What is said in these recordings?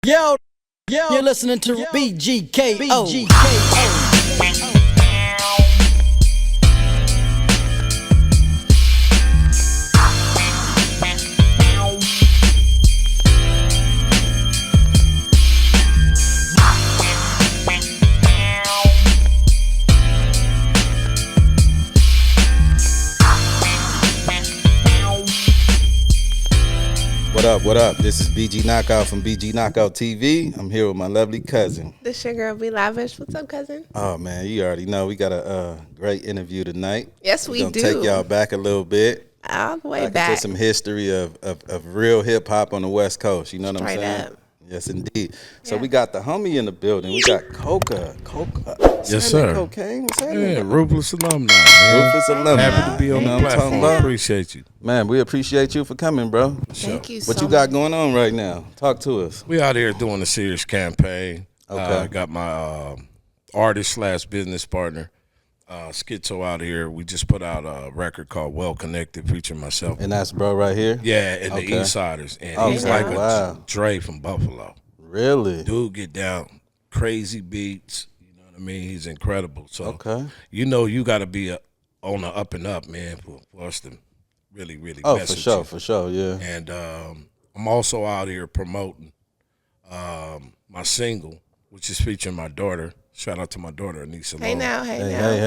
Yo, you're listening to BGKO. What up? This is BG Knocc Out from BG Knocc Out TV. I'm here with my lovely cousin. This your girl, B Lavish. What's up, cousin? Oh, man, you already know. We got a great interview tonight. Yes, we do. We're going to take y'all back a little bit. All the way back. Into some history of real hip-hop on the West Coast. You know what I'm saying? Up. Yes, indeed. So we got the homie in the building. We got Kokane. Yes, sir. Kokane. What's happening? Yeah, Ruthless alumni, man. Ruthless alumni. Happy to be on the platform. Appreciate you. Man, we appreciate you for coming, bro. Thank you so much. What you got going on right now? Talk to us. We out here doing a serious campaign. Okay. I got my artist/business partner, Schizo, out here. We just put out a record called Well Connected featuring myself. And that's bro right here? Yeah, and the East Siders. And he's Okay. like a Dre from Buffalo. Really? Dude get down, crazy beats. You know what I mean? He's incredible. So, you know, you got to be on the up and up, man, for us to really message you. For sure, yeah. And I'm also out here promoting my single, which is featuring my daughter. Shout out to my daughter, Anissa. Hey now. Hey.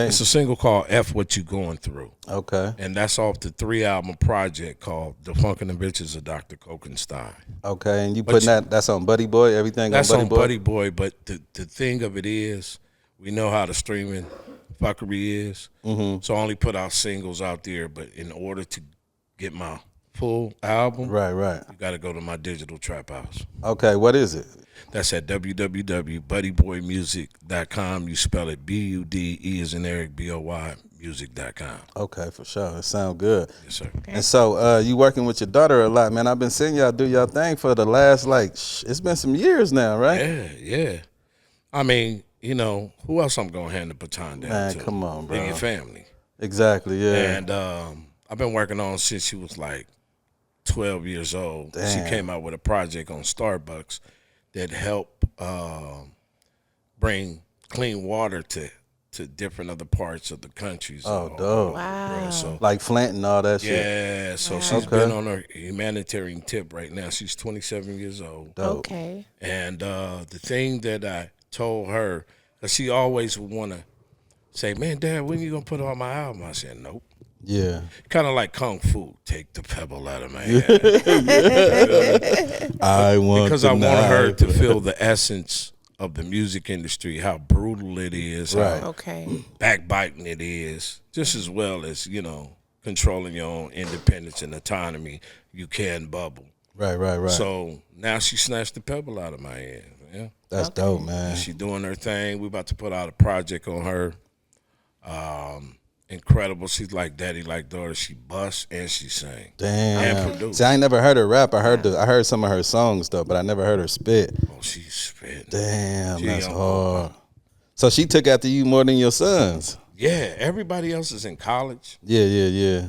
It's a single called F What You Going Through. Okay. And that's off the 3-album project called The Funkin' and Bitches of Dr. Kokane. Okay, and you putting that's on Buddy Boy, everything that's on Buddy Boy? Buddy Boy, but the thing of it is, we know how the streaming fuckery is. Mm-hmm. So I only put out singles out there, but in order to get my full album, right, you got to go to my digital trap house. Okay, what is it? That's at www.buddyboymusic.com. You spell it BUDE as in Eric, BOY, music.com. Okay, for sure. It sounds good. Yes, sir. Okay. And so you working with your daughter a lot, man. I've been seeing y'all do y'all thing for the last, it's been some years now, right? Yeah. I mean, you know, who else I'm going to hand the baton down man, to? come on, bro. Your family. Exactly, yeah. And I've been working on since she was like 12 years old. Damn. She came out with a project on Starbucks that helped bring clean water to different other parts of the country. Oh, dope. Wow. So, like Flint and all that shit. Yeah, so she's been on her humanitarian tip right now. She's 27 years old. Dope. Okay. And the thing that I told her, because she always would want to say, man, Dad, when you going to put on my album? I said, nope. Yeah. Kind of like Kung Fu, take the pebble out of my hand. Because I want her to feel the essence of the music industry, how brutal it is, how backbiting it is, just as well as, you know, controlling your own independence and autonomy. You can bubble. Right. So now she snatched the pebble out of my hand. Yeah, that's dope, man. She doing her thing. We about to put out a project on her. Incredible. She's like daddy, like daughter. She busts and she sing. Damn. And produce. See, I ain't never heard her rap. I heard some of her songs though, but I never heard her spit. Oh, she spit. Damn, that's hard. So she took after you more than your sons. Yeah, everybody else is in college. Yeah.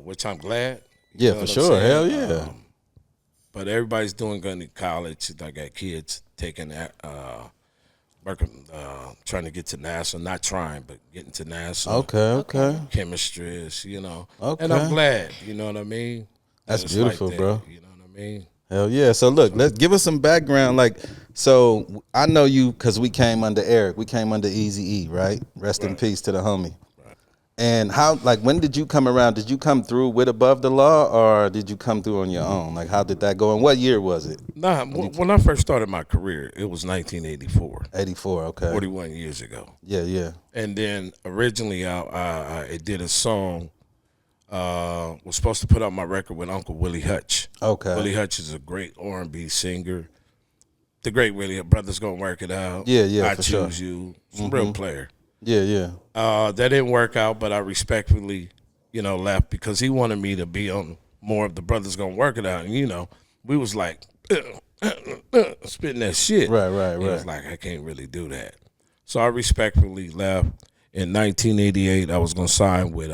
Which I'm glad. Yeah, for sure. Hell yeah. But everybody's doing good in college. I got kids taking that. Working, trying to get to NASA, not trying, but getting to NASA. Okay. Chemistry is, you know. Okay. And I'm glad, you know what I mean? That's beautiful, like that, bro. You know what I mean? Hell yeah. So look, let's give us some background. Like, so I know you because we came under Eric. We came under Eazy-E, right? Rest in peace to the homie. And when did you come around? Did you come through with Above the Law or did you come through on your own? Like, how did that go? And what year was it? Nah, when I first started my career, it was 1984. 84, okay. 41 years ago. Yeah. And then originally I did a song, was supposed to put out my record with Uncle Willie Hutch. Okay. Willie Hutch is a great R&B singer. The great Willie, Brothers Gonna Work It Out. Yeah, I for Choose sure. You. It's a real player. Yeah. That didn't work out, but I respectfully, you know, left because he wanted me to be on more of the Brothers Gonna Work It Out. And, you know, we was like spitting that shit. Right. It was like, I can't really do that. So I respectfully left. In 1988, I was going to sign with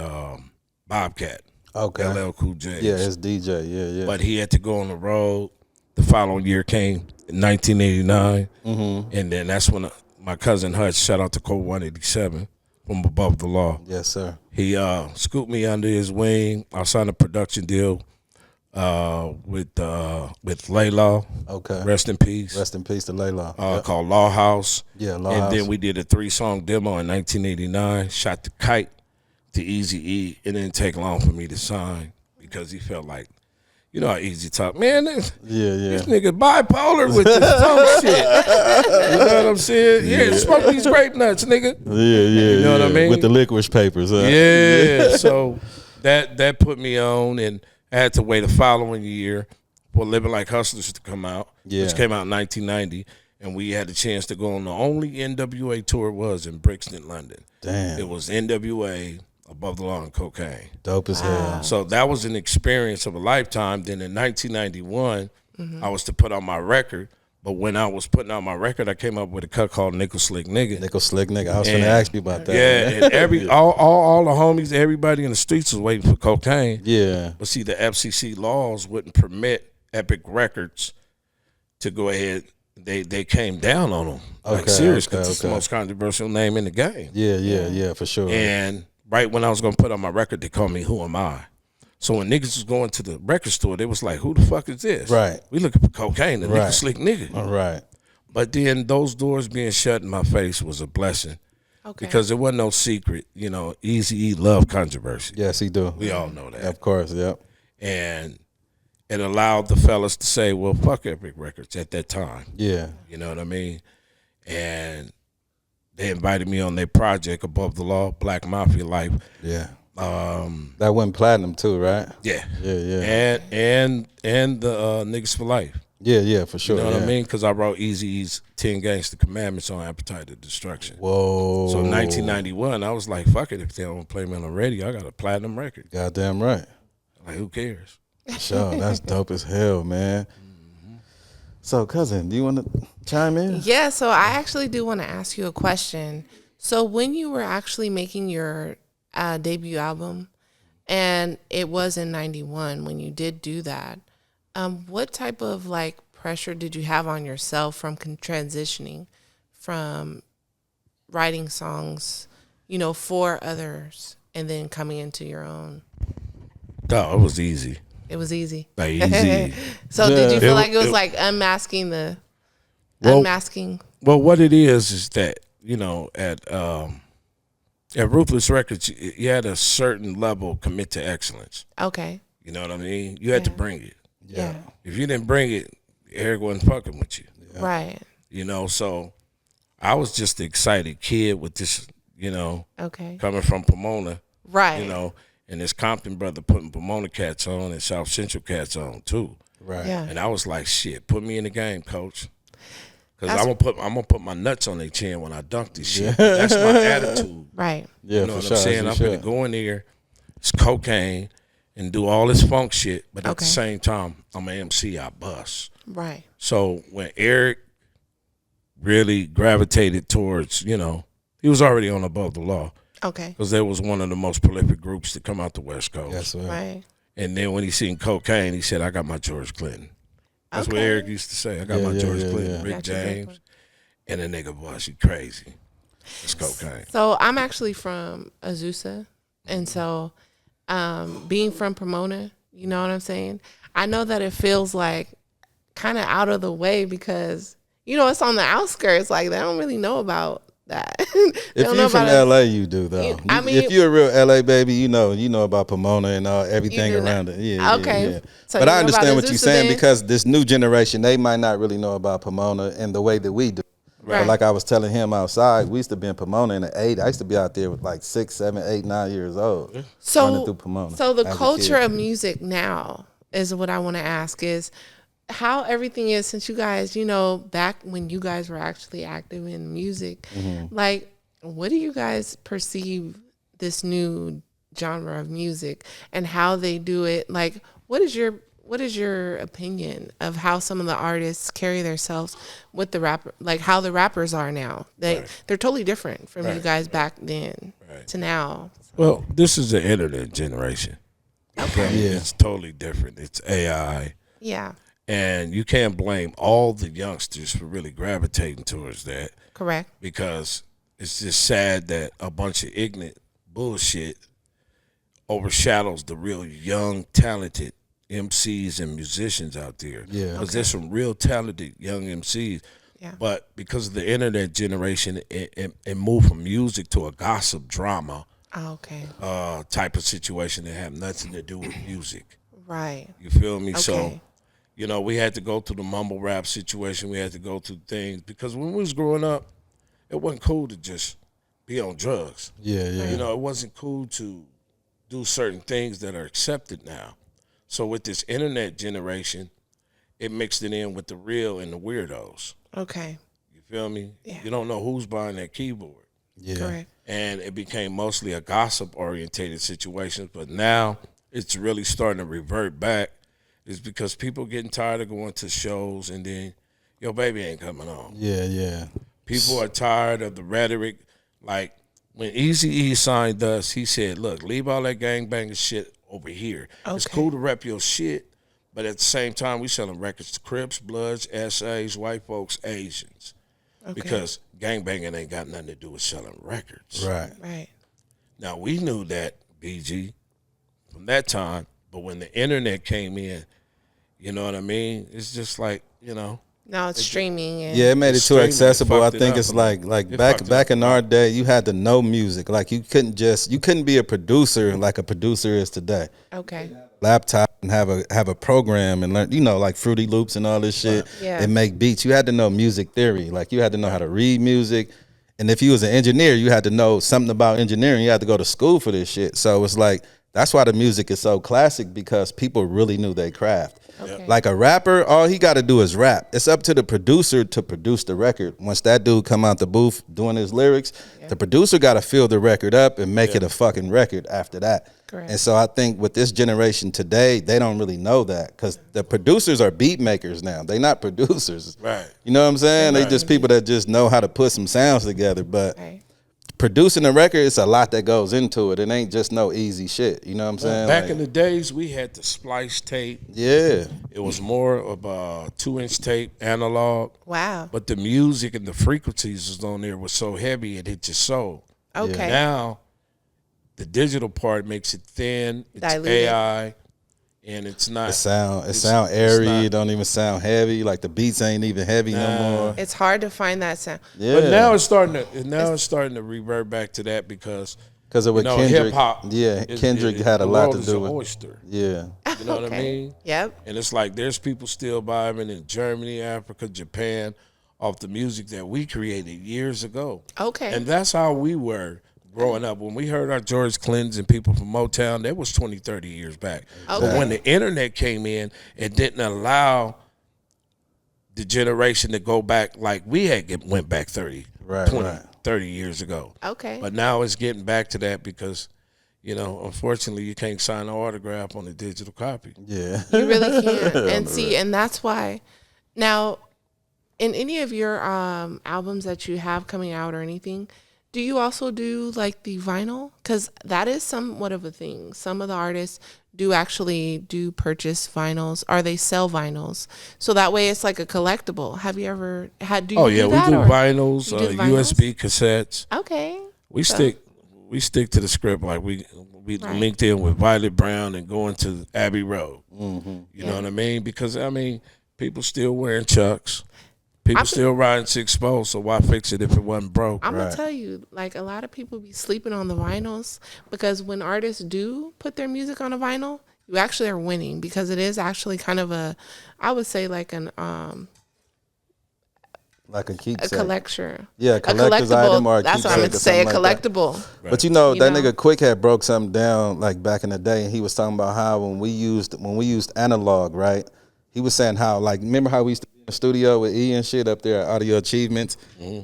Bobcat. Okay. LL Cool J. Yeah, his DJ. Yeah. But he had to go on the road. the following year came in 1989, and then that's when my cousin Hutch, shout out to Code 187 from Above the Law. Yes, sir. He scooped me under his wing. I signed a production deal with Laylaw. Okay. Rest in peace. Rest in peace to Laylaw. Called Law House. Yeah, Law and House. then we did a 3-song demo in 1989. Shot the kite to Eazy-E. It didn't take long for me to sign because he felt like, you know how Eazy talk, man. This nigga bipolar with this tongue shit. You know what I'm saying? Yeah, smoke these grape nuts, nigga. You know what I mean? With the licorice papers. Huh? Yeah. So that put me on, and I had to wait the following year for Living Like Hustlers to come out, which came out in 1990, and we had the chance to go on the only NWA tour it was in Brixton, London. Damn. It was NWA, Above the Law, and Kokane. Dope as hell. So that was an experience of a lifetime. Then in 1991, I was to put on my record. But when I was putting out my record, I came up with a cut called Nickel Slick Nigga. Nickel Slick Nigga. I was going to ask you about that. Yeah, and all the homies, everybody in the streets was waiting for Kokane. Yeah. But see, the FCC laws wouldn't permit Epic Records to go ahead. They came down on them. Like serious, because it's the most controversial name in the game. Yeah, for sure. And right when I was going to put on my record, they called me Who Am I? So when niggas was going to the record store, they was like, who the fuck is this? Right. We looking for Kokane, the Nickel Slick Nigga. All right. But then those doors being shut in my face was a blessing. Okay. Because it wasn't no secret. You know, Eazy-E loved controversy. Yes, he do. We all know that. Of course, yep. And it allowed the fellas to say, well, fuck Epic Records at that time. Yeah. You know what I mean? And they invited me on their project, Above the Law, Black Mafia Life. Yeah. That went platinum too, right? Yeah. Yeah. And the Niggas for Life. Yeah, for sure. You know what I mean? Because I wrote Eazy-E's 10 Gangster Commandments on Appetite of Destruction. Whoa. So in 1991, I was like, fuck it. If they don't play me on the radio, I got a platinum record. Goddamn right. Like, who cares? Sure, that's dope as hell, man. So, cousin, do you want to chime in? Yeah, so I actually do want to ask you a question. So when you were actually making your debut album, and it was in 91 when you did do that, what type of like pressure did you have on yourself from transitioning from writing songs, you know, for others and then coming into your own? Oh, it was easy. It was easy. Like easy. So did you feel like it was like unmasking? Well, what it is that, you know, at Ruthless Records, you had a certain level commit to excellence. Okay. You know what I mean? You had to bring it. Yeah. If you didn't bring it, Eric wasn't fucking with you. Yeah. Right. You know, so I was just an excited kid with this, you know, coming from Pomona. Right. You know, and this Compton brother putting Pomona cats on and South Central cats on too. Right. Yeah. And I was like, shit, put me in the game, coach. Because I'm gonna put my nuts on their chin when I dunk this shit. That's my attitude. Right. Yeah, you know for what sure, I'm saying? I'm gonna go in there, it's Kokane, and do all this funk shit, but at the same time, I'm an MC, I bust. Right. So when Eric really gravitated towards, you know, he was already on Above the Law. Okay. Because they was one of the most prolific groups to come out the West Coast. Yes, sir. Right. And then when he seen Kokane, he said, I got my George Clinton. That's what Eric used to say. I got my George Clinton, Rick James, and a nigga, boy, she crazy. It's Kokane. So I'm actually from Azusa. And so being from Pomona, you know what I'm saying? I know that it feels like kind of out of the way because, you know, it's on the outskirts. Like, they don't really know about that. If you're from LA, you do though. I mean, if you're a real LA baby, you know about Pomona and everything around it. Yeah, okay. Yeah. So but I understand what you're saying then? because this new generation, they might not really know about Pomona in the way that we do. Right. But like I was telling him outside, we used to be in Pomona in the 80s. I used to be out there with like 6, 7, 8, 9 years old. Running through Pomona. So the culture of music now is what I want to ask is how everything is since you guys, you know, back when you guys were actually active in music, like, what do you guys perceive this new genre of music and how they do it? Like, what is your opinion of how some of the artists carry themselves with the rapper, like how the rappers are now? They're totally different from you guys back then to now. Well, this is the internet generation. Okay. Yeah. It's totally different. It's AI. Yeah. And you can't blame all the youngsters for really gravitating towards that. Correct. Because it's just sad that a bunch of ignorant bullshit overshadows the real young, talented MCs and musicians out there. Yeah. Because there's some real talented young MCs. Yeah. But because of the internet generation, it moved from music to a gossip drama type of situation that have nothing to do with music. Right. You feel me? Okay. So, you know, we had to go through the mumble rap situation. We had to go through things because when we was growing up, it wasn't cool to just be on drugs. Yeah, yeah. You know, it wasn't cool to do certain things that are accepted now. So with this internet generation, it mixed it in with the real and the weirdos. Okay. You feel me? Yeah. You don't know who's buying that keyboard. Yeah. Correct. And it became mostly a gossip-orientated situation. But now it's really starting to revert back. It's because people getting tired of going to shows and then, your baby ain't coming on. Yeah, yeah. People are tired of the rhetoric. Like, when Eazy-E signed us, he said, look, leave all that gangbanging shit over here. Okay. It's cool to rep your shit, but at the same time, we selling records to Crips, Bloods, SAs, white folks, Asians. Okay. Because gangbanging ain't got nothing to do with selling records. Right. Right. Now, we knew that, BG, from that time, but when the internet came in, you know what I mean? It's just like, you know. Now it's streaming. And Yeah, it made it too Streaming, accessible. I fucked it think up. it's like It back fucked it back up. in our day, you had to know music. Like you couldn't be a producer like a producer is today. Okay. Laptop and have a program and learn, you know, like Fruity Loops and all this shit Yeah. and make beats. You had to know music theory. Like you had to know how to read music. And if you was an engineer, you had to know something about engineering. You had to go to school for this shit. So it's like that's why the music is so classic, because people really knew their craft. Okay. Like a rapper, all he got to do is rap. It's up to the producer to produce the record. Once that dude come out the booth doing his lyrics, the producer got to fill the record up and make it a fucking record after that. Correct. And so I think with this generation today, they don't really know that, because the producers are beat makers now. They not producers. Right. You know what I'm saying? They Right. just people that just know how to put some sounds together. But Right. producing a record, it's a lot that goes into it. It ain't just no easy shit. You know what I'm saying? Back Like, in the days, we had the splice tape. yeah. It was more of a 2-inch tape, analog. Wow. But the music and the frequencies was on there was so heavy it hit your soul. Okay. Now, the digital part makes it thin. It's Diluted. AI, and it's not. It sound it's airy. not- It don't even sound heavy. Like the beats ain't even heavy no more. It's hard to find that sound. Yeah. But now it's starting to revert back to that because because of what Kendrick. hip hop. Yeah, Kendrick had a lot to do with. Oyster. Yeah. You know what I mean? Yep. And it's like there's people still vibing in Germany, Africa, Japan off the music that we created years ago. Okay. And that's how we were growing up. When we heard our George Clintons and people from Motown, that was 20, 30 years back. Okay. But when the internet came in, it didn't allow the generation to go back like we went back 30, Right, 20, right. 30 years ago. Okay. But now it's getting back to that because, you know, unfortunately you can't sign an autograph on a digital copy. Yeah. You really can't. And see, and that's why now in any of your albums that you have coming out or anything, do you also do like the vinyl? Because that is somewhat of a thing. Some of the artists do actually purchase vinyls, or they sell vinyls. So that way it's like a collectible. Have you ever had, do you do that, we do or- vinyls, you do vinyls? USB cassettes. Okay. We So- stick to the script. Like we Right. linked in with Violet Brown and going to Abbey Road. Mm-hmm. You know what I mean? Because I mean, people still wearing Chucks. People I'm- still riding 6-4, so why fix it if it wasn't broke? I'm Right. gonna tell you, like a lot of people be sleeping on the vinyls, because when artists do put their music on a vinyl, you actually are winning, because it is actually kind of I would say like an Like a a keepsake. collector. Yeah, A collector's item or a That's what I keepsake meant to or say, a something like that. collectible. But you know, that know? nigga Quick had broke something down like back in the day, and he was talking about how when we used analog, right? He was saying how, like, remember how we used to be in the studio with E and shit up there at Audio Achievements?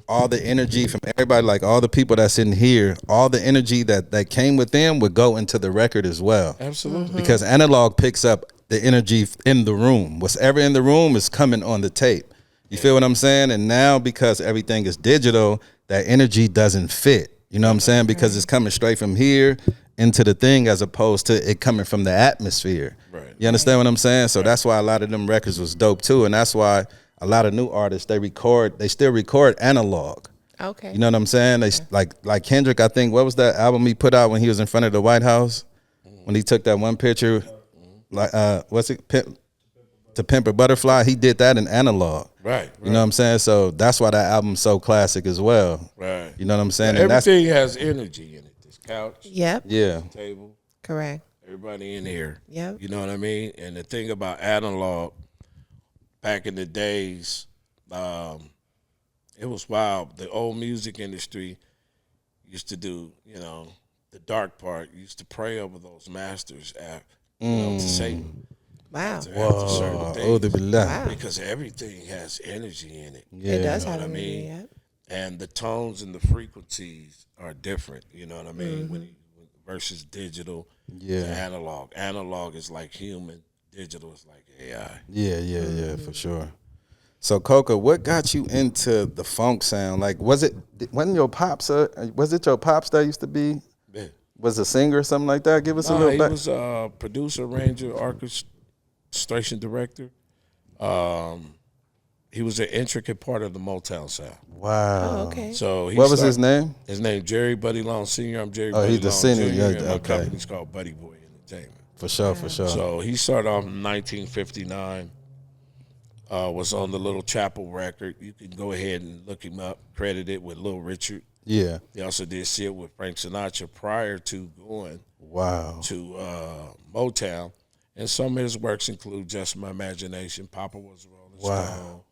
All the energy from everybody, like all the people that's in here, all the energy that came with them would go into the record as well. Absolutely. Because analog picks up the energy in the room. Whatever in the room is coming on the tape. You feel what I'm saying? And now because everything is digital, that energy doesn't fit. You know what I'm saying? Because it's coming straight from here into the thing as opposed to it coming from the atmosphere. Right. You understand what I'm saying? So that's why a lot of them records was dope too, and that's why a lot of new artists they still record analog. Okay. You know what I'm saying? They like Kendrick. I think what was that album he put out when he was in front of the White House when he took that one picture, like what's it? To Pimp a Butterfly. He did that in analog. Right. You know what I'm saying? So that's why that album's so classic as well. Right. You know what I'm saying? Yeah, and everything has energy in it. This couch. Yep. Yeah. This table. Correct. Everybody in here. Yep. You know what I mean? And the thing about analog, back in the days, it was wild. The old music industry used to do, the dark part, used to pray over those masters to Satan. Wow. Wow. Because everything has energy in it. Yeah. It does have energy, yeah. And the tones and the frequencies are different, you know what I mean? Mm-hmm. Versus digital Yeah. to analog. Analog is like human, digital is like AI. Yeah, for sure. So Coca, what got you into the funk sound? Like, was it your pops that used to be? Yeah. Was a singer or something like that? Give us a little he back. was a producer, arranger, orchestration director. He was an intricate part of the Motown sound. Wow. Oh, okay. So what was his name? His name Jerry Buddy Long Sr. I'm Jerry Oh, Buddy he's the Long senior. Jr. Yeah, and my okay. company's called Buddy Boy Entertainment. For sure. So he started off in 1959. Was on the Little Chapel record. You can go ahead and look him up. Credited with Little Richard. Yeah. He also did shit with Frank Sinatra prior to going to Motown. And some of his works include Just My Imagination, Papa Was a Rolling Stone,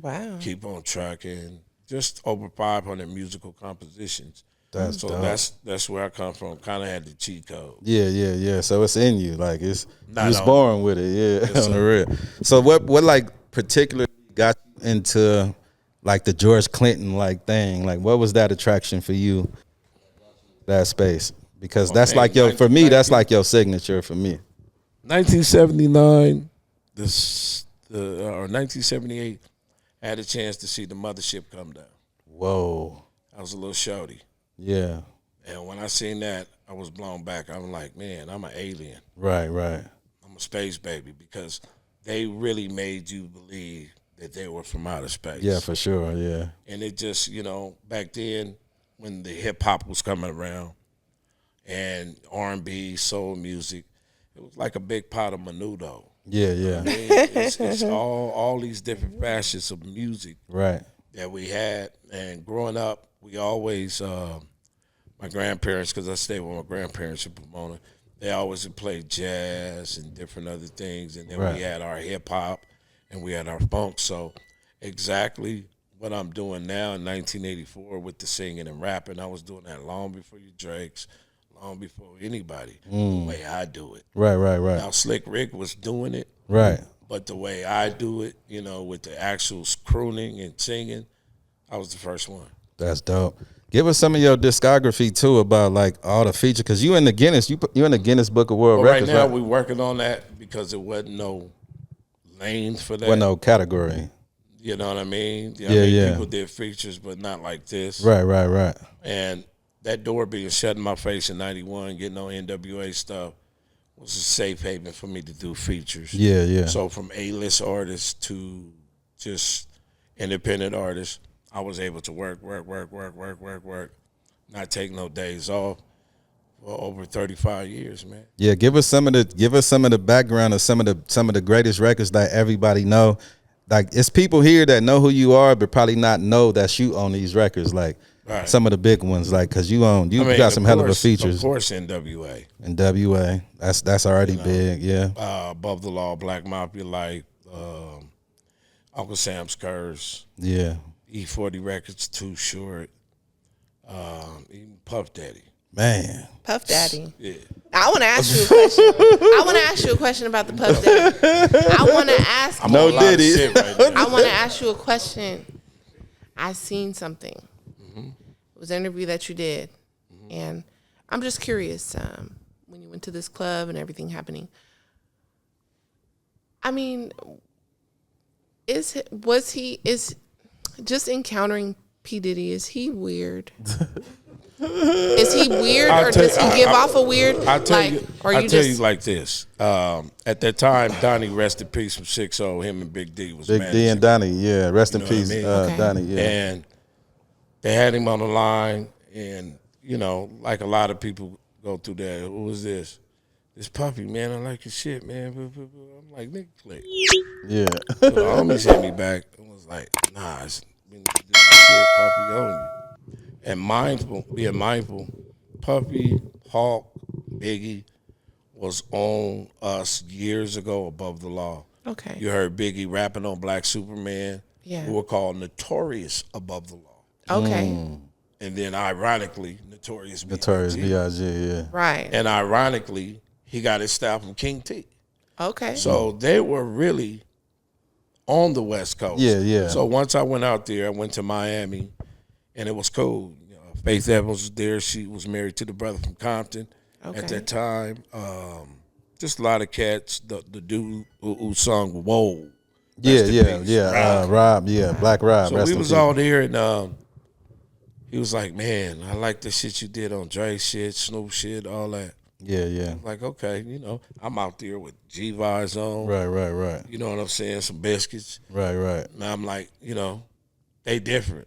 Wow. Keep on Trucking, just over 500 musical compositions. That's dope. That's where I come from. Kind of had the cheat code. Yeah. So it's in you. Like you was on. born with it. Yeah, Yes, on the sir. real. So what like particularly got you into like the George Clinton like thing? Like what was that attraction for you? That space, because that's like for me. That's like your signature for me. 1979, or 1978, I had a chance to see the mothership come down. Whoa. I was a little shorty. Yeah. And when I seen that, I was blown back. I was like, man, I'm an alien. Right. I'm a space baby, because they really made you believe that they were from outer space. Yeah, for sure. Yeah. And it just, back then when the hip hop was coming around and R&B, soul music, it was like a big pot of menudo. Yeah. I mean, it's all these different facets of music Right. that we had. And growing up, we always, my grandparents, because I stayed with my grandparents in Pomona, they always would play jazz and different other things. And then we had our hip hop and we had our funk. So exactly what I'm doing now in 1984 with the singing and rapping, I was doing that long before you Drakes, long before anybody, the way I do it. Right. Now, Slick Rick was doing it. Right. But the way I do it, with the actual crooning and singing, I was the first one. That's dope. Give us some of your discography too about like all the features, because you in the Guinness, you in the Guinness Book of World Records. Right now we're working on that because there wasn't no lane for that. Well, no category. You know what I mean? Yeah. People did features, but not like this. Right. And that door being shut in my face in '91, getting on NWA stuff, was a safe haven for me to do features. Yeah. So from A-list artists to just independent artists, I was able to work, not take no days off for over 35 years, man. Yeah, give us some of the background of some of the greatest records that everybody know. Like it's people here that know who you are, but probably not know that you own these records. Like some of the big ones, like because you got some hell of a features. Of course, NWA. NWA, that's already big. Yeah. Above the Law, Black Mafia, like Uncle Sam's Curves. Yeah. E40 Records, Too Short, even Puff Daddy. Man. Puff Daddy. Yeah. I want to ask you a question. I want to ask you a question about the Puff Daddy. I want to ask I'm you. on a lot of Diddy. shit right now. I want to ask you a question. I seen something. It was an interview that you did. And I'm just curious, when you went to this club and everything happening, I mean, is just encountering P. Diddy, is he weird? Is he weird, or does he give off a weird? I'll tell you like this. At that time, Donnie, rest in peace from 6-0. Him and Big D was Big D and Donnie, yeah, rest in peace, Donnie, yeah. And they had him on the line, and you know, like a lot of people go through that. Who was this? This Puppy, man. I like your shit, man. I'm like, nigga, click. Yeah. So the homies hit me back and was like, nah, this shit, Puppy on you. And being mindful, Puppy, Hawk, Biggie was on us years ago above the law. Okay. You heard Biggie rapping on Black Superman, who were called Notorious above the law. Okay. And then ironically, Notorious B.I.G., yeah. Right. And ironically, he got his style from King T. Okay. So they were really on the West Coast. Yeah, yeah. So once I went out there, I went to Miami, and it was cool. You know, Faith Evans was there. She was married to the brother from Compton at that time. Just a lot of cats. The dude who sung Whoa. Rob, Black Rob. So we was all there, and he was like, man, I like the shit you did on Dre shit, Snoop shit, all that. Yeah. Like, okay, you know, I'm out there with G-Vise on. Right. You know what I'm saying? Some biscuits. Right. And I'm like, you know, they different.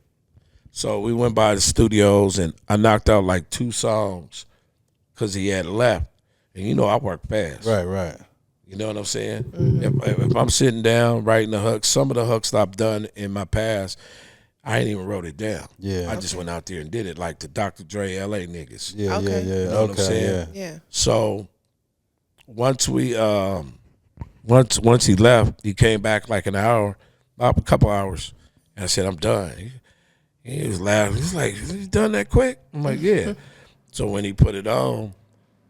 So we went by the studios, and I knocked out like 2 songs because he had left. And you know, I work fast. Right. You know what I'm saying? Mm-hmm. If I'm sitting down writing the hooks, some of the hooks I've done in my past, I ain't even wrote it down. Yeah. I just went out there and did it like the Dr. Dre LA niggas. Yeah. You know what I'm saying? Yeah. So once we once he left, he came back like an hour, about a couple hours, and I said, I'm done. He was laughing. He's like, you done that quick? I'm like, yeah. So when he put it on,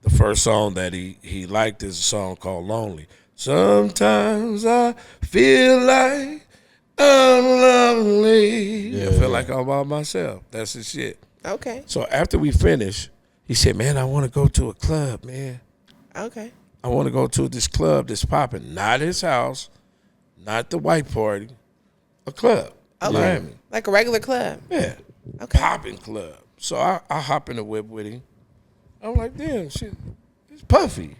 the first song that he liked is a song called Lonely. Sometimes I feel like I'm lonely. Yeah, I feel like I'm by myself. That's his shit. Okay. So after we finished, he said, man, I want to go to a club, man. Okay. I want to go to this club that's popping. Not his house, not the white party, a club. Okay. Miami. Like a regular club. Yeah. Okay. Popping club. So I hop in the whip with him. I'm like, damn, shit, it's Puffy.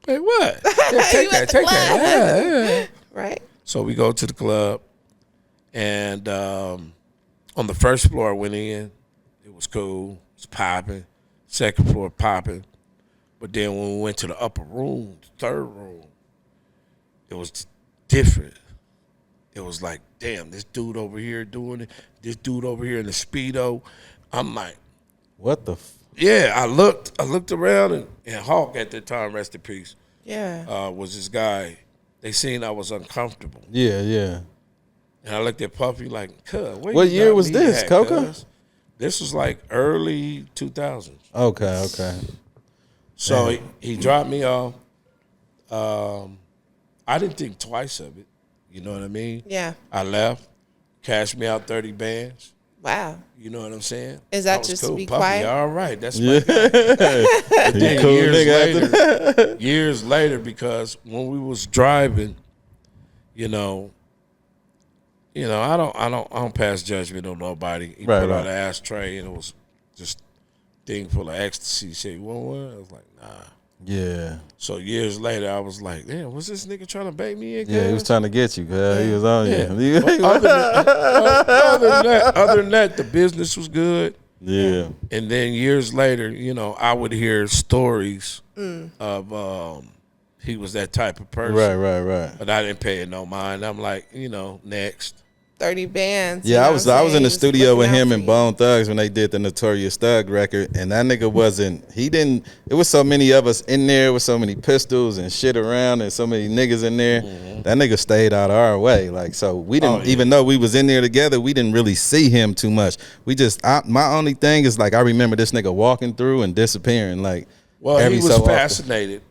Hey, what? Yeah, take that. Yeah. Right. So we go to the club, and on the first floor I went in, it was cool, it was popping. Second floor popping. But then when we went to the upper room, the third room, it was different. It was like, damn, this dude over here doing it, this dude over here in the Speedo. I'm like, what the yeah, I looked around, and Hawk at that time, rest in peace. Yeah. Was this guy. They seen I was uncomfortable. Yeah. And I looked at Puffy like, what year was this, Coca? This was like early 2000s. Okay. So he dropped me off. I didn't think twice of it. You know what I mean? Yeah. I left, cashed me out 30 bands. Wow. You know what I'm saying? Is that just cool. to be Puffy, quiet? all right, that's my guy. But then cool years later, because when we was driving, I don't pass judgment on nobody. He put out an ashtray, and it was just thing full of ecstasy. He said, "You want one?" I was like, "Nah." Yeah. So years later, I was like, "Damn, was this nigga trying to bait me again?" Yeah, he was trying to get you, cuz he was on you. Other than that, the business was good. Yeah. And then years later, I would hear stories of he was that type of person. Right. But I didn't pay it no mind. I'm like, next. 30 bands. Yeah, I was in the studio with him and Bone Thugs when they did the Notorious Thug record, and that nigga it was so many of us in there with so many pistols and shit around and so many niggas in there. Mm-hmm. That nigga stayed out of our way. Like, so we didn't, even though we was in there together, we didn't really see him too much. My only thing is, like, I remember this nigga walking through and disappearing. Like, he was fascinated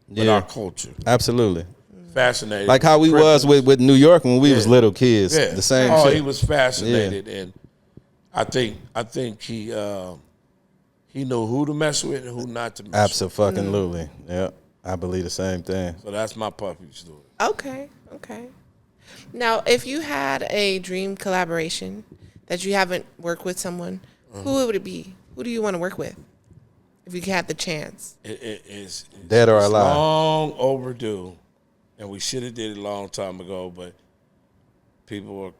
with our culture. Absolutely. Fascinated, like how we was with New York when we was little kids. Yeah. The same shit. He was fascinated, and I think he knew who to mess with and who not to mess with. Absolutely. Yeah, I believe the same thing. So that's my Puffy story. Okay. Now, if you had a dream collaboration that you haven't worked with someone, who would it be? Who do you want to work with if you had the chance? It's dead or alive. Long overdue, and we should have did it a long time ago. But people are,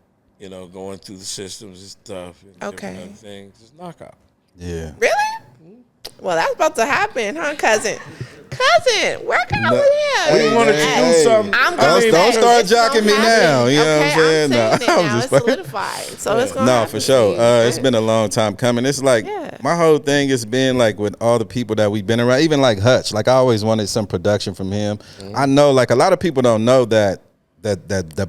going through the systems and stuff. And different other things. It's knockout. Yeah. Really? Well, that's about to happen, huh, cousin? Cousin, work out with him. We wanted to do something. I'm going don't start jocking me now. You know what I'm saying? I'm saying it now. It's solidified. So it's going to happen. For sure. It's been a long time coming. It's like my whole thing has been like with all the people that we've been around, even like Hutch. Like I always wanted some production from him. I know like a lot of people don't know that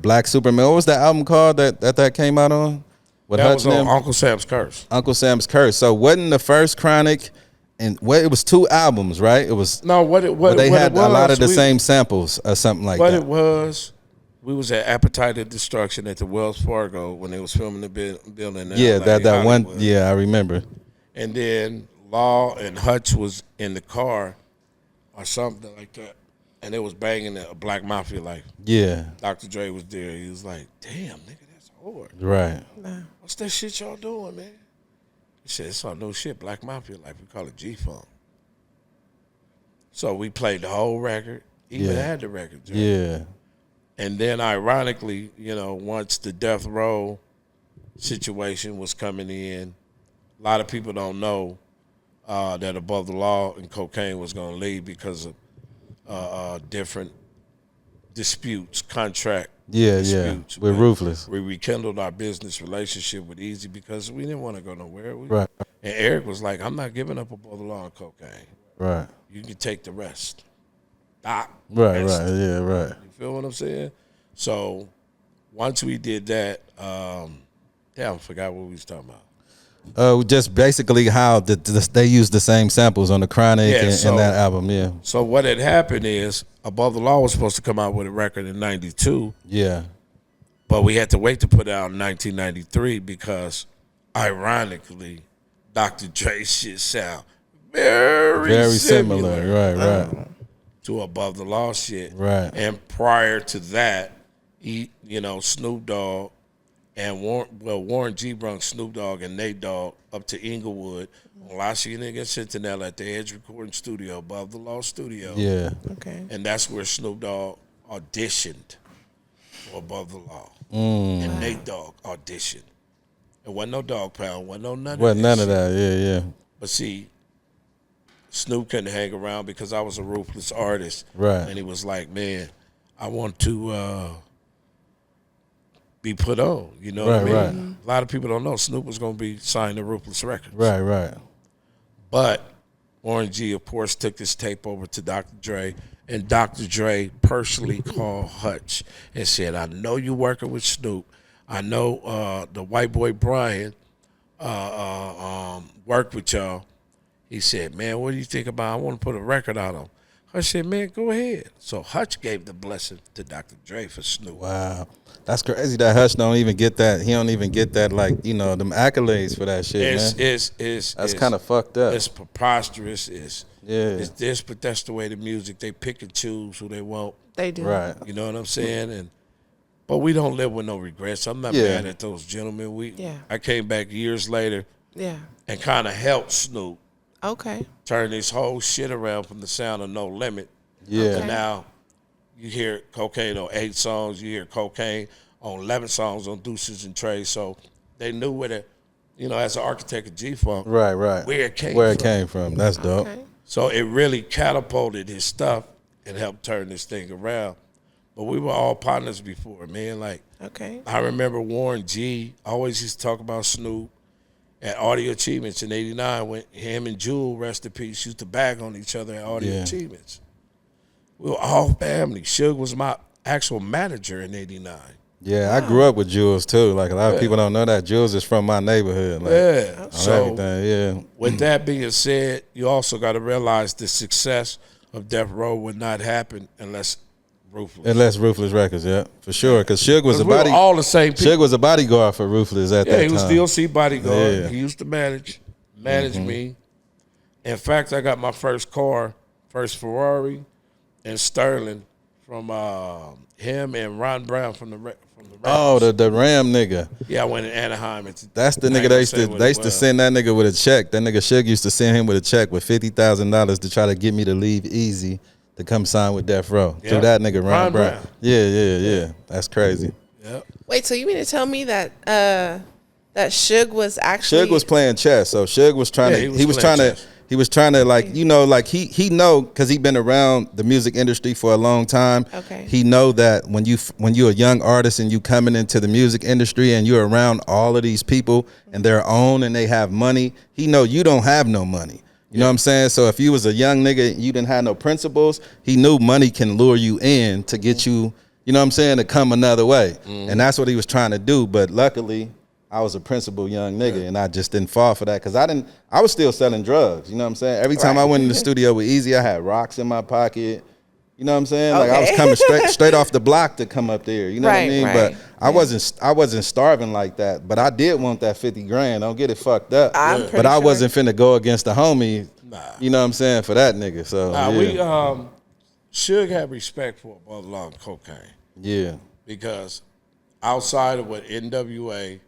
Black Superman, what was that album called that came out on? With that Hutch was on Uncle Sam's Curse. Uncle Sam's Curse. So wasn't the first Chronic, and it was 2 albums, right? It was they had a lot of the same samples or something like that. What it was, we was at Appetite of Destruction at the Wells Fargo when they was filming the building. Yeah, that one. Yeah, I remember. And then Law and Hutch was in the car or something like that, and they was banging a Black Mafia like. Yeah. Dr. Dre was there. He was like, "Damn, nigga, that's hard." Right. What's that shit y'all doing, man? He said, "It's all no shit, Black Mafia, like we call it G-Funk." So we played the whole record, even had the record. Yeah. And then ironically, once the Death Row situation was coming in, a lot of people don't know that Above the Law and Kokane was going to leave because of different disputes, contract disputes. We're Ruthless. We rekindled our business relationship with Eazy because we didn't want to go nowhere. Right. And Eric was like, "I'm not giving up Above the Law and Kokane. Right. You can take the rest." Right, yeah, right. You feel what I'm saying? So once we did that, I forgot what we was talking about. Just basically how they used the same samples on the Chronic and that album, yeah. So what had happened is Above the Law was supposed to come out with a record in 92. Yeah. But we had to wait to put it out in 1993 because, ironically, Dr. Dre's shit sound very similar. Right. To Above the Law shit. Right. And prior to that, Snoop Dogg and Warren G brung Snoop Dogg and Nate Dogg up to Inglewood on La Cienega and Centinela at the Edge Recording Studio, Above the Law Studio. Yeah. Okay. And that's where Snoop Dogg auditioned for Above the Law. And Nate Dogg auditioned. It wasn't no Dog Pound, wasn't no none of that. Yeah. But see, Snoop couldn't hang around because I was a ruthless artist. Right. And he was like, "Man, I want to be put on." You know what I mean? Right. A lot of people don't know Snoop was going to be signed to Ruthless Records. Right. But Warren G, of course, took this tape over to Dr. Dre, and Dr. Dre personally called Hutch and said, "I know you're working with Snoop. I know the white boy Brian worked with y'all." He said, "Man, what do you think about? I want to put a record out on." Hutch said, "Man, go ahead." So Hutch gave the blessing to Dr. Dre for Snoop. Wow. That's crazy that Hutch don't even get that. He don't even get that, like, them accolades for that shit, man. That's kind of fucked up. It's preposterous. It's this, but that's the way the music. They pick and choose who they want. They do. Right. You know what I'm saying? But we don't live with no regrets. I'm not mad at those gentlemen. I came back years later and kind of helped Snoop. Okay. Turn this whole shit around from the sound of No Limit. Yeah. And now you hear Kokane on 8 songs. You hear Kokane on 11 songs on Deuces and Trey. So they knew where the, as an architect of G-Funk. Right. Where it came from. That's dope. Okay. So it really catapulted his stuff and helped turn this thing around. But we were all partners before, man. Like, I remember Warren G always used to talk about Snoop at Audio Achievements in '89 when him and Jewel, rest in peace, used to bag on each other at Audio Achievements. We were all family. Suge was my actual manager in '89. Yeah, I grew up with Jules too. Like a lot of people don't know that Jules is from my neighborhood. Like, so everything. With that being said, you also got to realize the success of Death Row would not happen unless Ruthless Records, for sure. Because Suge was all the same people. Suge was a bodyguard for Ruthless at that time. Yeah, he was DLC bodyguard. Yeah. He used to manage me. In fact, I got my first Ferrari, and Sterling from him and Ron Brown from Oh, the Ram nigga. Yeah, I went in Anaheim. That's the nigga they used to send that nigga with a check. That nigga Suge used to send him with a check with $50,000 to try to get me to leave Easy to come sign with Death Row. Yep. Through that nigga Ron Brown. Yeah. That's crazy. Yep. Wait, so you mean to tell me that that Suge was actually Suge was playing chess. So Suge was trying to he was trying to like, you know, like he know, because he been around the music industry for a long time. Okay. He know that when you're a young artist and you coming into the music industry and you're around all of these people and they're own and they have money, he know you don't have no money. You know what I'm saying? So if you was a young nigga and you didn't have no principles, he knew money can lure you in to get you, you know what I'm saying, to come another way. And that's what he was trying to do. But luckily, I was a principled young nigga, and I just didn't fall for that, because I was still selling drugs. You know what I'm saying? Every time I went in the studio with Eazy, I had rocks in my pocket. You know what I'm saying? Like I was coming straight off the block to come up there. You know what I mean? But I wasn't starving like that. But I did want that 50 grand. Don't get it fucked up. But I wasn't finna go against the homie. You know what I'm saying? For that nigga. So we should have respect for Above the Law and Kokane. Yeah. Because outside of what NWA,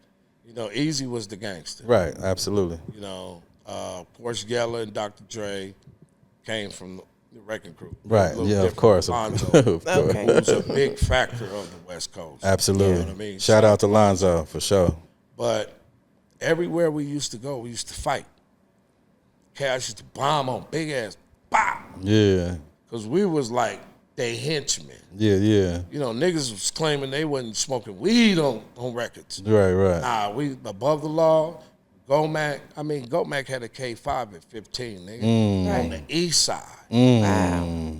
you know, Eazy was the gangster. Right, absolutely. You know, Porsche Geller and Dr. Dre came from the Wrecking Crew. Right, yeah, of course. Lonzo, who was a big factor of the West Coast. Absolutely. You know what I mean? Shout out to Lonzo, for sure. But everywhere we used to go, we used to fight. Cash used to bomb on big ass, bop. Yeah. Because we was like they henchmen. Yeah. You know, niggas was claiming they wasn't smoking weed on records. Right. Nah, we Above the Law, Gomac. I mean, Gomac had a K5 at 15, nigga. On the east side. Wow.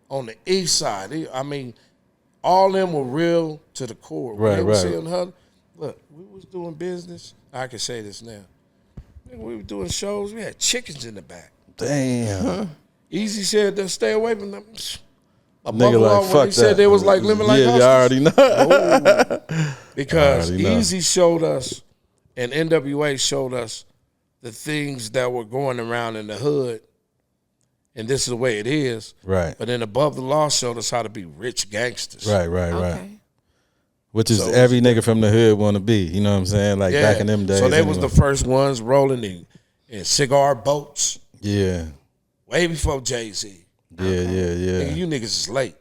On the east side. I mean, all them were real to the core. Right. Look, we was doing business. I can say this now. Nigga, we were doing shows. We had chickens in the back. Damn. Eazy said to stay away from them. Nigga like, fuck that. He said they was like living like hustlers. You already know. Because Eazy showed us, and NWA showed us the things that were going around in the hood, and this is the way it is. Right. But then Above the Law showed us how to be rich gangsters. Right. Which is every nigga from the hood want to be. You know what I'm saying? Like back in them days. So they was the first ones rolling in cigar boats. Yeah. Way before Jay-Z. Yeah. Nigga, you niggas is late.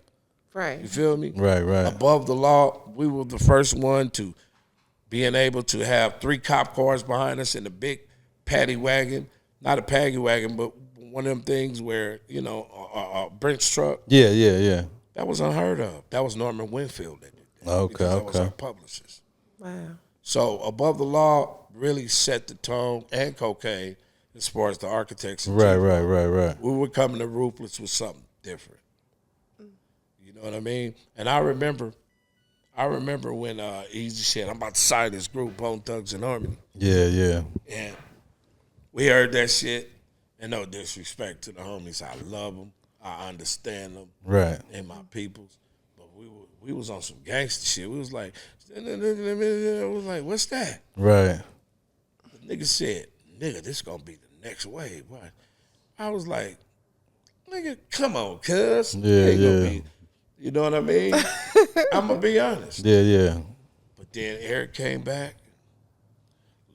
Right. You feel me? Right. Above the Law, we were the first one to being able to have 3 cop cars behind us in a big paddy wagon. Not a paddy wagon, but one of them things where, you know, a Brinks truck. Yeah. That was unheard of. That was Norman Winfield that did that. Okay. That was our publicist. Wow. So Above the Law really set the tone, and Kokane, as far as the architects. Right. We were coming to Ruthless with something different. You know what I mean? And I remember when Eazy said, "I'm about to sign this group, Bone Thugs and Harmony." Yeah. And we heard that shit. And no disrespect to the homies, I love them. I understand them. Right. And my peoples. But we was on some gangster shit. We was like, what's that? Right. The nigga said, "Nigga, this gonna be the next wave." Right? I was like, "Nigga, come on, cuz." Yeah. You know what I mean? I'm gonna be honest. Yeah. But then Eric came back.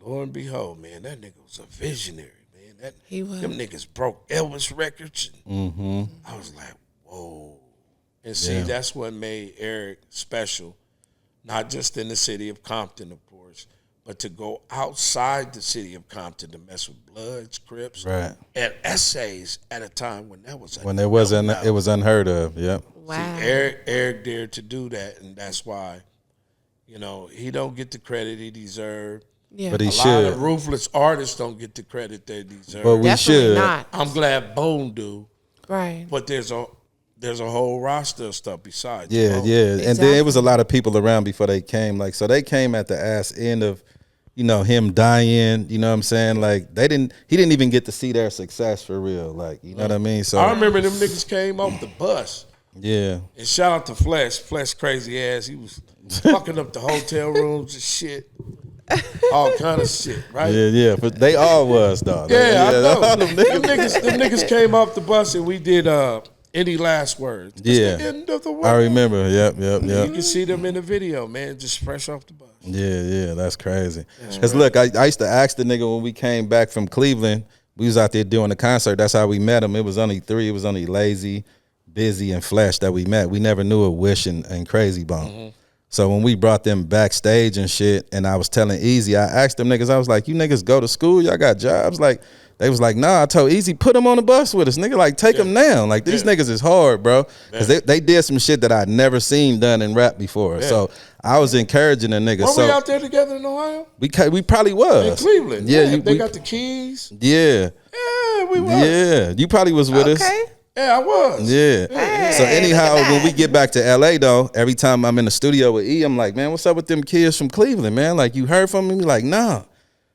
Lo and behold, man, that nigga was a visionary, man. He was. Them niggas broke Elvis records. Mm-hmm. I was like, whoa. And see, that's what made Eric special, not just in the city of Compton, of course, but to go outside the city of Compton to mess with Bloods, Crips, Right. and essays at a time when that was it was unheard of. Yep. Wow. See, Eric dared to do that, and that's why, you know, he don't get the credit he deserved. Yeah. But he A should. lot of ruthless artists don't get the credit they deserve. But we Definitely should. not. I'm glad Bone do, Right. but there's a whole roster of stuff besides. Yeah. Bone. And then it was a lot of people around before they came. Like, so they came at the ass end of, you know, him dying. You know what I'm saying? Like, he didn't even get to see their success for real. Like, you know what I mean? So I remember them niggas came off the bus. Yeah. And shout out to Flesh crazy ass. He was fucking up the hotel rooms and shit. All kind of shit, right? Yeah. But they all was, dog. Yeah, I know. All Them niggas came off the bus and we did Any last words? Yeah. It's the end of the world. I remember. Yep. You can see them in the video, man, just fresh off the bus. Yeah, that's crazy. Because look, I used to ask the nigga when we came back from Cleveland, we was out there doing the concert. That's how we met him. It was only three. It was only Lazy, Busy, and Flesh that we met. We never knew a Wish and Crazy Bone. So when we brought them backstage and shit, and I was telling Eazy, I asked them niggas, I was like, you niggas go to school? Y'all got jobs? Like, they was like, nah. I told Eazy, put them on the bus with us. Nigga, like, take them down. Like, these niggas is hard, bro. Because they did some shit that I'd never seen done in rap before. So I was encouraging the niggas. Were we out there together in Ohio? We probably was. In Cleveland. Yeah. They got the keys. Yeah. Yeah, we were. Yeah. You probably was with us. Yeah, I was. Yeah. Hey, so anyhow, when we get back to LA though, every time I'm in the studio with E, I'm like, man, what's up with them kids from Cleveland, man? Like, you heard from me? Be like, nah.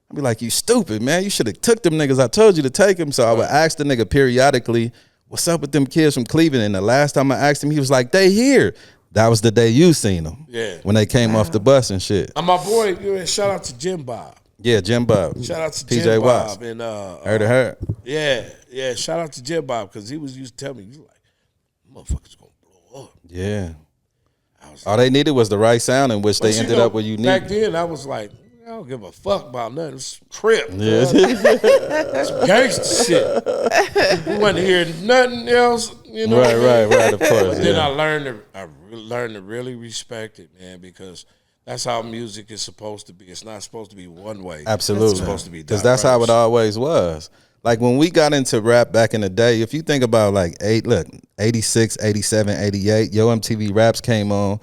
I be like, you stupid, man. You should have took them niggas. I told you to take them. So I would ask the nigga periodically, what's up with them kids from Cleveland? And the last time I asked him, he was like, they here. That was the day you seen them. Yeah. When they came off the bus and shit. And my boy, shout out to Jim Bob. Yeah, Jim Bob. Shout out to PJ Jim Watts. Bob. And, heard of her. Yeah. Shout out to Jim Bob because he used to tell me, he was like, motherfuckers gonna blow up. Yeah. All they needed was the right sound in which they ended up where you need. Back then, I was like, I don't give a fuck about nothing. It's Crip. Yeah. That's gangster shit. We wasn't hearing nothing else, you know. Right, of course. But then I learned to really respect it, man, because that's how music is supposed to be. It's not supposed to be one way. Absolutely. It's supposed to be because that's how it always was. Like when we got into rap back in the day, if you think about like 86, 87, 88, Yo MTV Raps came on.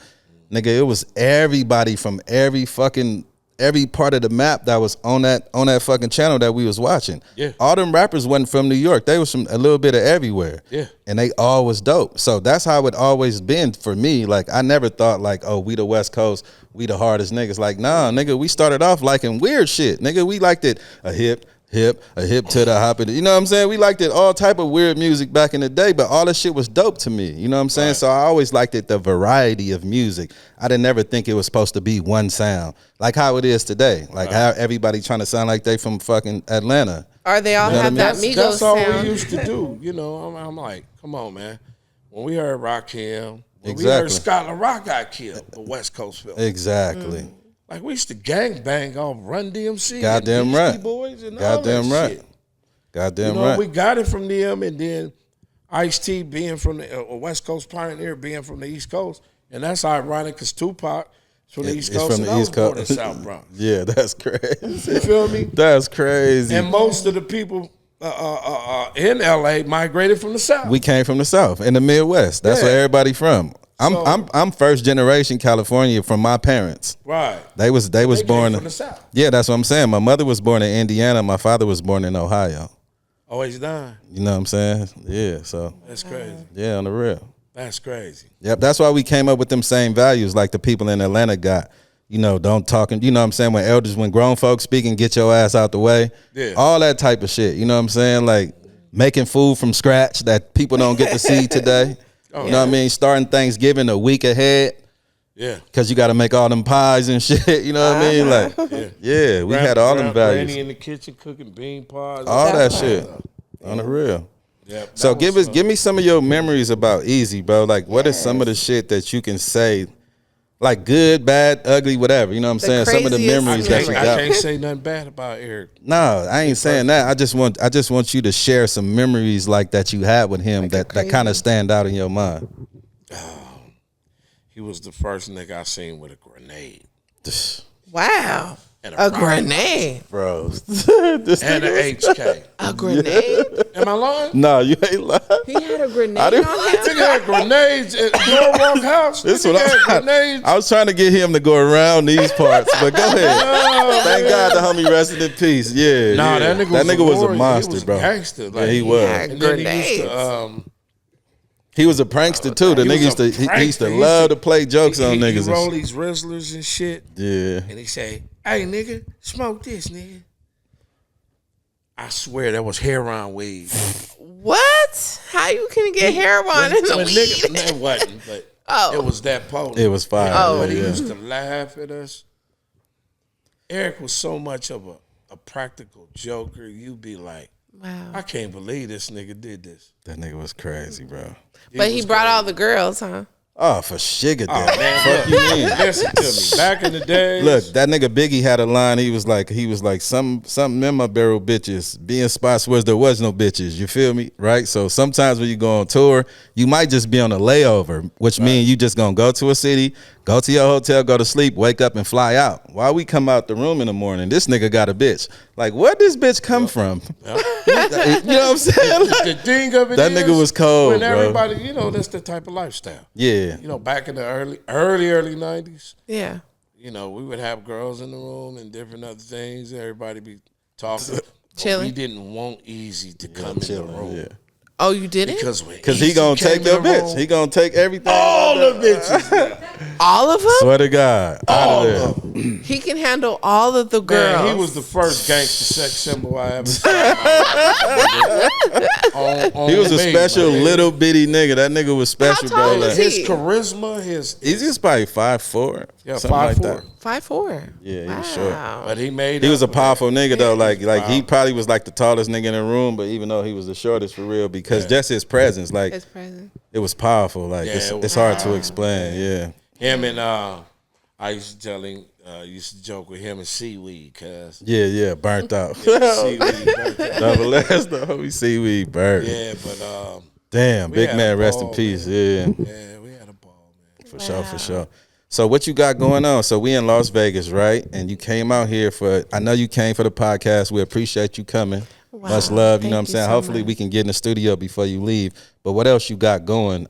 Nigga, it was everybody from every part of the map that was on that fucking channel that we was watching. Yeah. All them rappers wasn't from New York. They was from a little bit of everywhere. Yeah. And they all was dope. So that's how it always been for me. Like I never thought like, oh, we the West Coast, we the hardest niggas. Like, nah, nigga, we started off liking weird shit. Nigga, we liked it a hip to the hop. You know what I'm saying? We liked it all type of weird music back in the day, but all that shit was dope to me. You know what I'm saying? Right. So I always liked it, the variety of music. I didn't ever think it was supposed to be one sound. Like how it is today. Like how everybody trying to sound like they from fucking Atlanta. Or they all have that Migos That's all sound. we used to do. You know, I'm like, come on, man. When we heard Rakim, when we Exactly. heard Scotland Rock got killed, the West Coast film. Exactly. Like we used to gang bang off Run DMC, Goddamn and right. Beastie Boys, and Goddamn all that right. shit. Goddamn You know, right. we got it from them, and then Ice-T being from the West Coast pioneer, being from the East Coast, and that's ironic because Tupac is from the East Coast, and I was born in South Bronx. Yeah, that's crazy. You feel me? That's crazy. And most of the people in LA migrated from the South. We came from the South in the Midwest. That's where everybody from. I'm first generation California from my parents. Right. They was born from the South. Yeah, that's what I'm saying. My mother was born in Indiana. My father was born in Ohio. Always dying. You know what I'm saying? Yeah. So That's crazy. yeah, on the real. That's crazy. Yep. That's why we came up with them same values like the people in Atlanta got. You know, don't talk. You know what I'm saying? When grown folks speaking, get your ass out the way. Yeah. All that type of shit. You know what I'm saying? Like making food from scratch that people don't get to see today. You know what I mean? Starting Thanksgiving a week ahead. Yeah. Because you got to make all them pies and shit. You know what I mean? Like, yeah, we had all them values. Granny in the kitchen cooking bean pies. All that shit. On the real. Yeah. So give me some of your memories about Eazy, bro. Like, what is some of the shit that you can say, like good, bad, ugly, whatever. You know what I'm saying? Some of the memories that you got. I can't say nothing bad about Eric. No, I ain't saying that. I just want you to share some memories like that you had with him that kind of stand out in your mind. He was the first nigga I seen with a grenade. Wow. And a grenade. Bro. And an HK. A grenade? Am I lying? No, you ain't lying. He had a grenade I didn't- on him? Nigga had grenades at Norwalk House. This Nigga what had I'm grenades. I was trying to get him to go around these parts, but go ahead. Thank God the homie rested in peace. Yeah. Nah, yeah. that nigga was a warrior. monster, He was bro. A gangster. Like, Yeah, he was. And then he used to, he was a prankster too. The nigga used to love to play jokes on niggas. He roll these Rizzlers and shit. Yeah. And he say, "Hey nigga, smoke this, nigga." I swear that was heroin weed. What? How you can get heroin in the weed? Nigga, it wasn't, but it was that potent. It was fire. But he yeah. used to laugh at us. Eric was so much of a practical joker. You'd be like, Wow. I can't believe this nigga did this. That nigga was crazy, bro. But he brought all the girls, huh? Oh, for sugar Oh, daddy. man, Fuck you mean? Listen to me. Back in the day, Look, that nigga Biggie had a line. He was like, something in my barrel, bitches. Be in spots where there was no bitches. You feel me, right? So sometimes when you go on tour, you might just be on a layover, which means you just gonna go to a city, go to your hotel, go to sleep, wake up and fly out. While we come out the room in the morning, this nigga got a bitch. Like, where'd this bitch come from? You know what I'm saying? Like, the thing of it that nigga was cold, when bro. everybody, you know, that's the type of lifestyle. Yeah. You know, back in the early 90s, Yeah. you know, we would have girls in the room and different other things. Everybody be talking. Chilling. We didn't want Eazy to come in the room. Yeah. Oh, you didn't? Because he gonna take your bitch. He gonna take everything. All the bitches. All of them? Swear to God. All Out of of there. them. He can handle all of the girls. Man, he was the first gangster sex symbol I ever saw. He was a special little bitty nigga. That nigga was special, How tall bro. was Like, he? His charisma, Easy is probably 5'4". Yeah, something like 5'4". that. 5'4". Yeah, he was short. But he made He was a up for powerful nigga though. Like Wow. he probably was like the tallest nigga in the room, but even though he was the shortest for real, because just his presence, like His presence. it was powerful. Like Yeah, it was it's hard to powerful. explain. Yeah. him and I used to tell him, used to joke with him and Seaweed, cuz. Yeah, burnt out. Seaweed, burnt out. Double ass the homie seaweed burnt. Yeah, but Damn, we big had man, a rest in ball, peace. man. Yeah. yeah, we had a ball, man. For sure, for sure. So what you got going on? So we in Las Vegas, right? And you came out here I know you came for the podcast. We appreciate you coming. Wow. Much love, you know what I'm Thank you saying? so Hopefully much. we can get in the studio before you leave. But what else you got going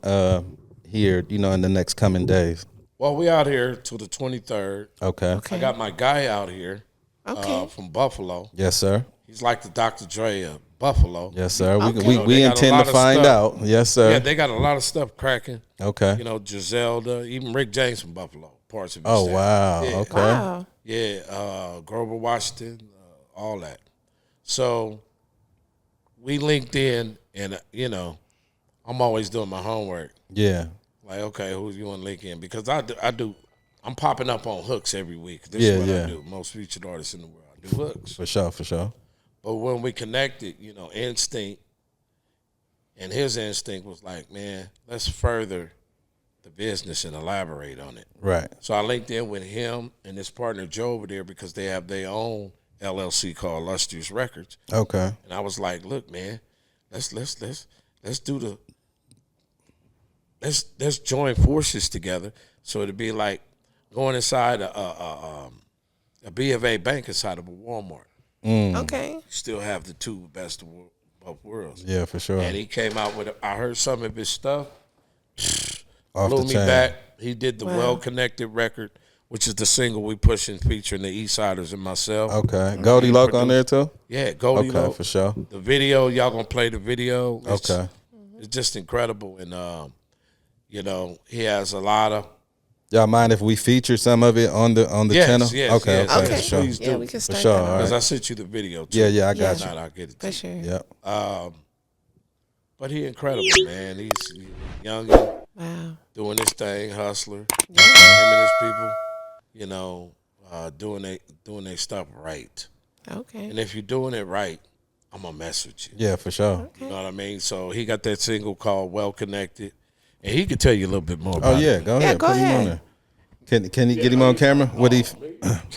here, you know, in the next coming days? Well, we out here till the 23rd. Okay. I got my guy out here from Buffalo. Yes, sir. He's like the Dr. Dre of Buffalo. Yes, sir. Okay. We You know, they got a intend lot to of find stuff. out. Yes, sir. Yeah, they got a lot of stuff cracking. Okay. You know, Giselda, even Rick James from Buffalo, parts of his Oh, staff. wow. Yeah. Okay. Wow. Yeah, Grover Washington, all that. So we linked in, and you know, I'm always doing my homework. Yeah. Like, okay, who you want to link in? Because I'm popping up on hooks every week. This Yeah, is what yeah. I do. Most featured artists in the world, I do hooks. For sure, for sure. But when we connected, you know, Instinct, and his instinct was like, man, let's further the business and elaborate on it. Right. So I linked in with him and his partner Joe over there because they have their own LLC called Ruthless Records. Okay. And I was like, look, man, let's join forces together. So it'd be like going inside a B of A bank inside of a Walmart. Okay. Still have the two best of both worlds. Yeah, for sure. And he came out with I heard some of his stuff. Off Blew the me chain. back. He did the Wow. Well Connected record, which is the single we pushing featuring the East Siders and myself. Okay. Goldie Loc on there too? Yeah, Goldie Okay, Loc. for sure. The video, y'all gonna play the video. Okay. It's just incredible. And you know, he has a lot of Y'all mind if we feature some of it on the channel? Yes, okay, yes, okay, Okay. for sure. Please Yeah, do. we can For start sure. that All off. right. Because I sent you the video too. Yeah, yeah, I got If you. not, I'll get it to For you. sure. Yep. But he incredible, man. He's young and Wow. doing his thing, hustler. Him and his people, you know, doing their stuff right. Okay. And if you're doing it right, I'm gonna mess with you. Yeah, for sure. You know what I mean? So he got that single called Well Connected. And he could tell you a little bit more Oh about yeah, it. go ahead. go Put him on ahead. there. Can he get him on camera? What he?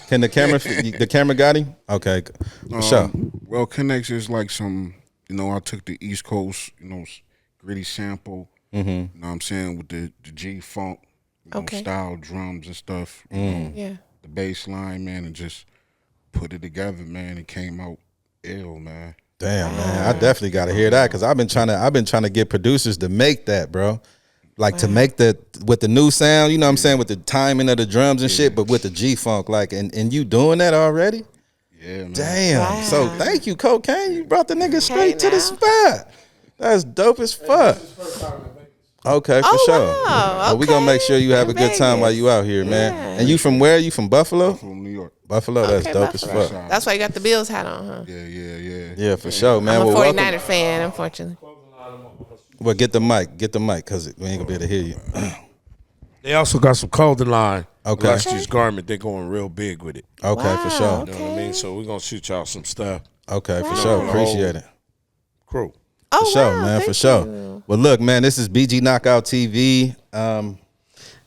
Can the camera got him? Okay, for sure. Well, Connects is like some, you know, I took the East Coast, you know, gritty sample, you know what I'm saying, with the G-Funk, you know, Okay. style drums and stuff, you know, Yeah. the bass line, man, and just put it together, man. It came out ill, man. Damn, man, I definitely got to hear that because I've been trying to get producers to make that, bro. Like to make that with the new sound, you know what I'm saying, with the timing of the drums and shit, but with the G-Funk, like, and you doing that already? Yeah, man. Damn. Wow. So thank you, Kokane. You brought the nigga straight to the now. spot. That's dope as fuck. Okay, for Oh, sure. wow. Well, we gonna make sure you have a In good time while you out here, man. Yeah. And you from where? You from Buffalo? From New York. Buffalo, that's Okay, dope Buffalo. as fuck. That's why you got the Bills hat on, huh? Yeah. Yeah, for sure, man. I'm a Well, 49er fan, unfortunately. Well, get the mic, because we ain't gonna be able to hear you. They also got some clothing line. Okay. Illustrious Garment. They're going real big with it. Okay, for Wow. sure. You know what I mean? So we're going to shoot y'all some stuff. Okay, for sure. Appreciate it. crew. Oh, For sure, wow, man, for thank sure. you. Well, look, man, this is BG Knocc Out TV.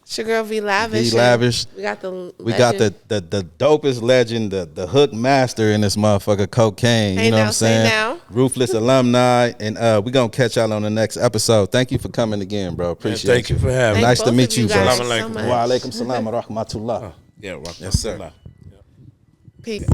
It's your girl V Lavish. V Lavish. We got the the dopest legend, the hook master in this motherfucker, Kokane. Hey, you know now, what I'm saying? say now. Ruthless alumni, and we gonna catch y'all on the next episode. Thank you for coming again, bro. Appreciate Thank you for having me. Nice to both meet of you, bro. guys so much. Wa alaikum salam wa rahmatullah. Yeah, Yes, sir. Peace.